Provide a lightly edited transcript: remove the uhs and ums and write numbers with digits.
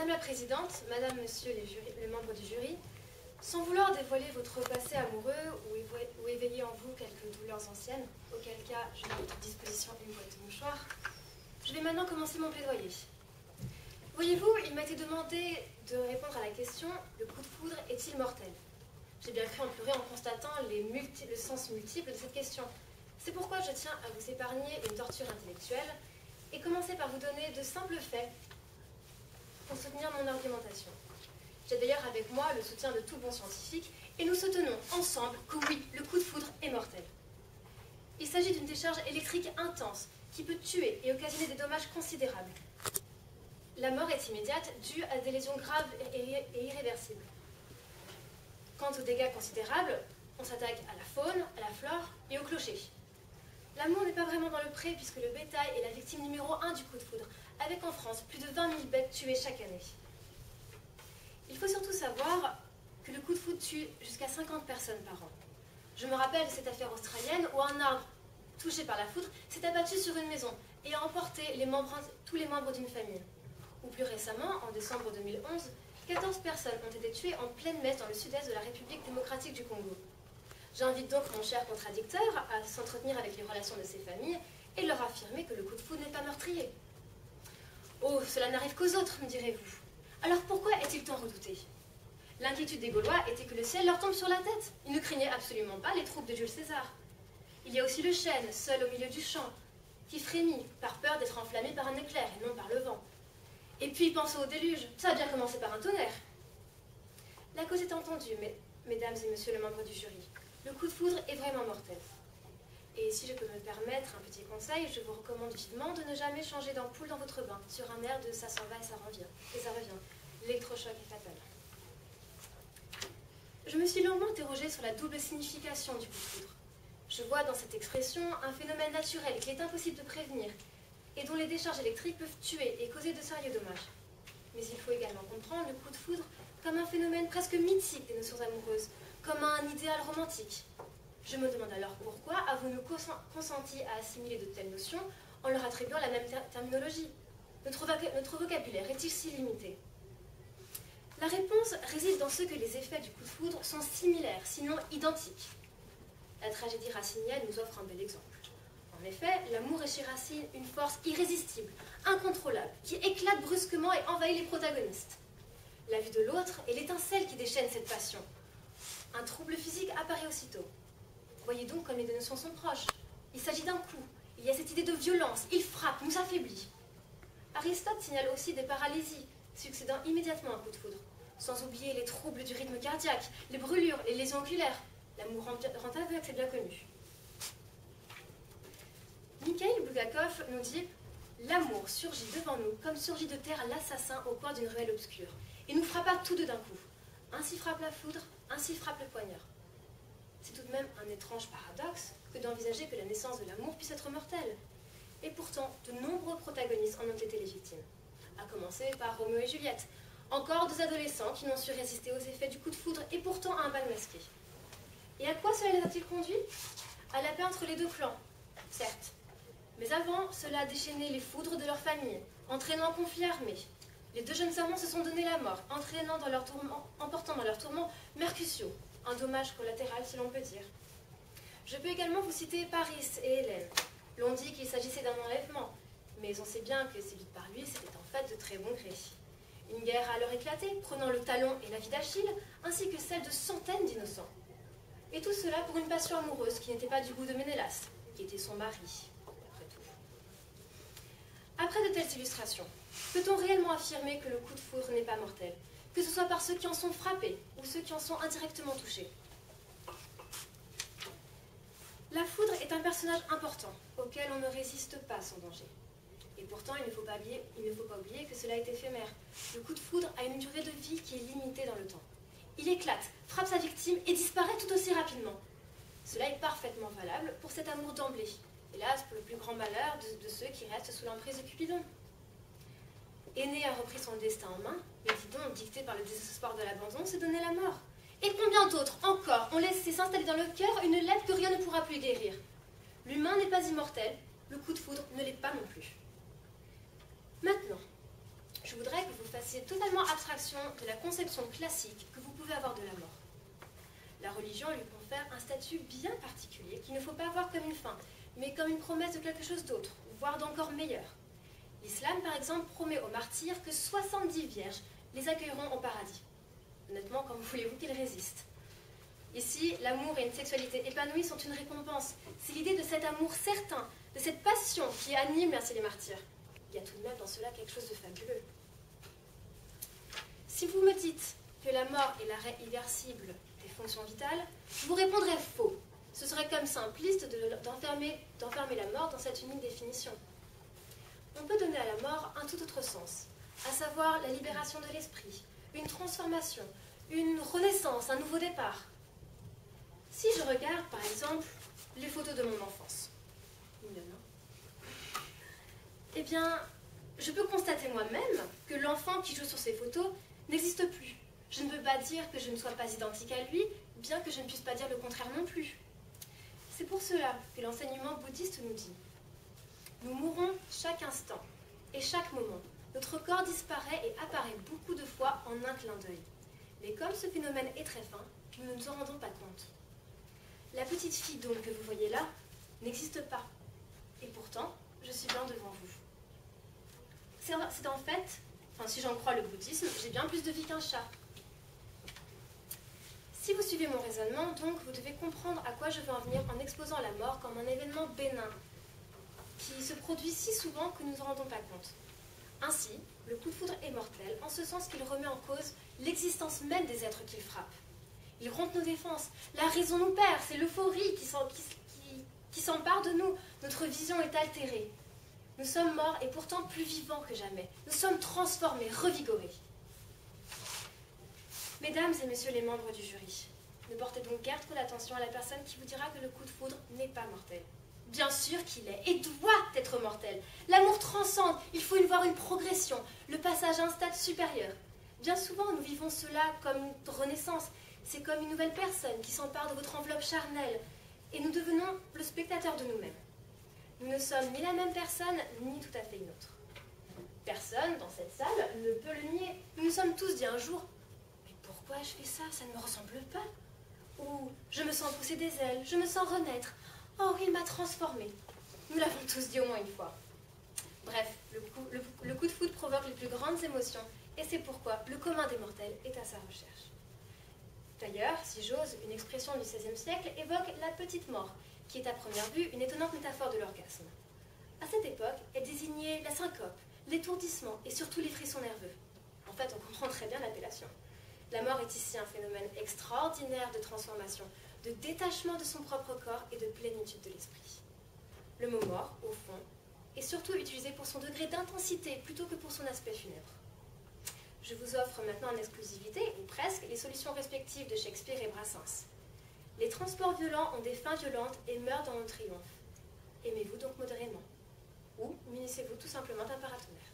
Madame la Présidente, Madame, Monsieur les membres du jury, sans vouloir dévoiler votre passé amoureux ou éveiller en vous quelques douleurs anciennes, auquel cas je mets à votre disposition une boîte de mouchoirs, je vais maintenant commencer mon plaidoyer. Voyez-vous, il m'a été demandé de répondre à la question « Le coup de foudre est-il mortel ?» J'ai bien cru en pleurer en constatant le sens multiple de cette question. C'est pourquoi je tiens à vous épargner une torture intellectuelle et commencer par vous donner de simples faits pour soutenir mon argumentation. J'ai d'ailleurs avec moi le soutien de tout bon scientifique et nous soutenons ensemble que oui, le coup de foudre est mortel. Il s'agit d'une décharge électrique intense qui peut tuer et occasionner des dommages considérables. La mort est immédiate due à des lésions graves et irréversibles. Quant aux dégâts considérables, on s'attaque à la faune, à la flore et au clocher. L'amour n'est pas vraiment dans le pré puisque le bétail est la victime numéro 1 du coup de foudre, avec en France plus de 20 000 bêtes tuées chaque année. Il faut surtout savoir que le coup de foudre tue jusqu'à 50 personnes par an. Je me rappelle de cette affaire australienne où un arbre touché par la foudre s'est abattu sur une maison et a emporté tous les membres d'une famille. Ou plus récemment, en décembre 2011, 14 personnes ont été tuées en pleine messe dans le sud-est de la République démocratique du Congo. J'invite donc mon cher contradicteur à s'entretenir avec les relations de ces familles et leur affirmer que le coup de foudre n'est pas meurtrier. Oh, cela n'arrive qu'aux autres, me direz-vous. Alors pourquoi est-il tant redouté? L'inquiétude des Gaulois était que le ciel leur tombe sur la tête. Ils ne craignaient absolument pas les troupes de Jules César. Il y a aussi le chêne, seul au milieu du champ, qui frémit par peur d'être enflammé par un éclair et non par le vent. Et puis pensez au déluge, ça a bien commencé par un tonnerre. La cause est entendue, mesdames et messieurs les membres du jury. Le coup de foudre est vraiment mortel. Et si je peux me permettre un petit conseil, je vous recommande vivement de ne jamais changer d'ampoule dans votre bain, sur un air de ça s'en va et ça revient. L'électrochoc est fatal. Je me suis longuement interrogée sur la double signification du coup de foudre. Je vois dans cette expression un phénomène naturel qu'il est impossible de prévenir et dont les décharges électriques peuvent tuer et causer de sérieux dommages. Mais il faut également comprendre le coup de foudre comme un phénomène presque mythique des notions amoureuses, comme un idéal romantique. Je me demande alors pourquoi avons-nous consenti à assimiler de telles notions en leur attribuant la même terminologie? Notre vocabulaire est-il si limité? La réponse réside dans ce que les effets du coup de foudre sont similaires, sinon identiques. La tragédie racinienne nous offre un bel exemple. En effet, l'amour est chez Racine une force irrésistible, incontrôlable, qui éclate brusquement et envahit les protagonistes. La vue de l'autre est l'étincelle qui déchaîne cette passion. Un trouble physique apparaît aussitôt. Voyez donc comme les deux notions sont proches. Il s'agit d'un coup. Il y a cette idée de violence. Il frappe, nous affaiblit. Aristote signale aussi des paralysies, succédant immédiatement à un coup de foudre. Sans oublier les troubles du rythme cardiaque, les brûlures, les lésions oculaires. L'amour rend aveugle, c'est bien connu. Mikhail Bulgakov nous dit « L'amour surgit devant nous comme surgit de terre l'assassin au coin d'une ruelle obscure. Il nous frappa tous deux d'un coup. Ainsi frappe la foudre, ainsi frappe le poignard. » C'est tout de même un étrange paradoxe que d'envisager que la naissance de l'amour puisse être mortelle. Et pourtant, de nombreux protagonistes en ont été les victimes. À commencer par Roméo et Juliette, encore deux adolescents qui n'ont su résister aux effets du coup de foudre et pourtant à un bal masqué. Et à quoi cela les a-t-il conduits? À la paix entre les deux clans, certes. Mais avant, cela a déchaîné les foudres de leur famille, entraînant un conflit armé. Les deux jeunes amants se sont donné la mort, emportant dans leur tourment Mercutio, un dommage collatéral si l'on peut dire. Je peux également vous citer Paris et Hélène. L'on dit qu'il s'agissait d'un enlèvement, mais on sait bien que séduite par lui, c'était en fait de très bon gré. Une guerre a alors éclaté, prenant le talon et la vie d'Achille, ainsi que celle de centaines d'innocents. Et tout cela pour une passion amoureuse qui n'était pas du goût de Ménélas, qui était son mari, après tout. Après de telles illustrations, peut-on réellement affirmer que le coup de foudre n'est pas mortel, que ce soit par ceux qui en sont frappés ou ceux qui en sont indirectement touchés? La foudre est un personnage important, auquel on ne résiste pas sans danger. Et pourtant, il ne faut pas oublier que cela est éphémère. Le coup de foudre a une durée de vie qui est limitée dans le temps. Il éclate, frappe sa victime et disparaît tout aussi rapidement. Cela est parfaitement valable pour cet amour d'emblée. Hélas, pour le plus grand malheur de ceux qui restent sous l'emprise de Cupidon. Énée a repris son destin en main, mais Didon, dicté par le désespoir de l'abandon, s'est donné la mort. Et combien d'autres, encore, ont laissé s'installer dans le cœur une lèpre que rien ne pourra plus guérir? L'humain n'est pas immortel, le coup de foudre ne l'est pas non plus. Maintenant, je voudrais que vous fassiez c'est totalement abstraction de la conception classique que vous pouvez avoir de la mort. La religion lui confère un statut bien particulier qu'il ne faut pas voir comme une fin, mais comme une promesse de quelque chose d'autre, voire d'encore meilleur. L'islam, par exemple, promet aux martyrs que 70 vierges les accueilleront au paradis. Honnêtement, comment voulez-vous qu'ils résistent? Ici, l'amour et une sexualité épanouie sont une récompense. C'est l'idée de cet amour certain, de cette passion qui anime les martyrs. Il y a tout de même dans cela quelque chose de fabuleux. Si vous me dites que la mort est l'arrêt irréversible des fonctions vitales, je vous répondrai faux. Ce serait comme simpliste d'enfermer la mort dans cette unique définition. On peut donner à la mort un tout autre sens, à savoir la libération de l'esprit, une transformation, une renaissance, un nouveau départ. Si je regarde, par exemple, les photos de mon enfance, eh bien, je peux constater moi-même que l'enfant qui joue sur ces photos n'existe plus. Je ne peux pas dire que je ne sois pas identique à lui, bien que je ne puisse pas dire le contraire non plus. C'est pour cela que l'enseignement bouddhiste nous dit « Nous mourons chaque instant et chaque moment. Notre corps disparaît et apparaît beaucoup de fois en un clin d'œil. Mais comme ce phénomène est très fin, nous ne nous en rendons pas compte. La petite fille donc que vous voyez là n'existe pas. Et pourtant, je suis bien devant vous. C'est en fait, si j'en crois le bouddhisme, j'ai bien plus de vie qu'un chat. Si vous suivez mon raisonnement, donc, vous devez comprendre à quoi je veux en venir en exposant la mort comme un événement bénin, qui se produit si souvent que nous ne nous rendons pas compte. Ainsi, le coup de foudre est mortel, en ce sens qu'il remet en cause l'existence même des êtres qu'il frappe. Il rompt nos défenses, la raison nous perd, c'est l'euphorie qui s'empare de nous, notre vision est altérée. Nous sommes morts et pourtant plus vivants que jamais. Nous sommes transformés, revigorés. Mesdames et messieurs les membres du jury, ne portez donc guère trop d'attention à la personne qui vous dira que le coup de foudre n'est pas mortel. Bien sûr qu'il est et doit être mortel. L'amour transcende, il faut y voir une progression, le passage à un stade supérieur. Bien souvent, nous vivons cela comme une renaissance. C'est comme une nouvelle personne qui s'empare de votre enveloppe charnelle et nous devenons le spectateur de nous-mêmes. Nous ne sommes ni la même personne, ni tout à fait une autre. Personne dans cette salle ne peut le nier. Nous nous sommes tous dit un jour « Mais pourquoi je fais ça? Ça ne me ressemble pas. » Ou « Je me sens pousser des ailes, je me sens renaître. Oh, il m'a transformée. » Nous l'avons tous dit au moins une fois. Bref, le coup de foudre provoque les plus grandes émotions et c'est pourquoi le commun des mortels est à sa recherche. D'ailleurs, si j'ose, une expression du XVIe siècle évoque la petite mort, qui est à première vue une étonnante métaphore de l'orgasme. À cette époque, elle désignait la syncope, l'étourdissement et surtout les frissons nerveux. En fait, on comprend très bien l'appellation. La mort est ici un phénomène extraordinaire de transformation, de détachement de son propre corps et de plénitude de l'esprit. Le mot mort, au fond, est surtout utilisé pour son degré d'intensité plutôt que pour son aspect funèbre. Je vous offre maintenant en exclusivité, ou presque, les solutions respectives de Shakespeare et Brassens. Les transports violents ont des fins violentes et meurent dans le triomphe. Aimez-vous donc modérément. Ou munissez-vous tout simplement d'un paratonnerre.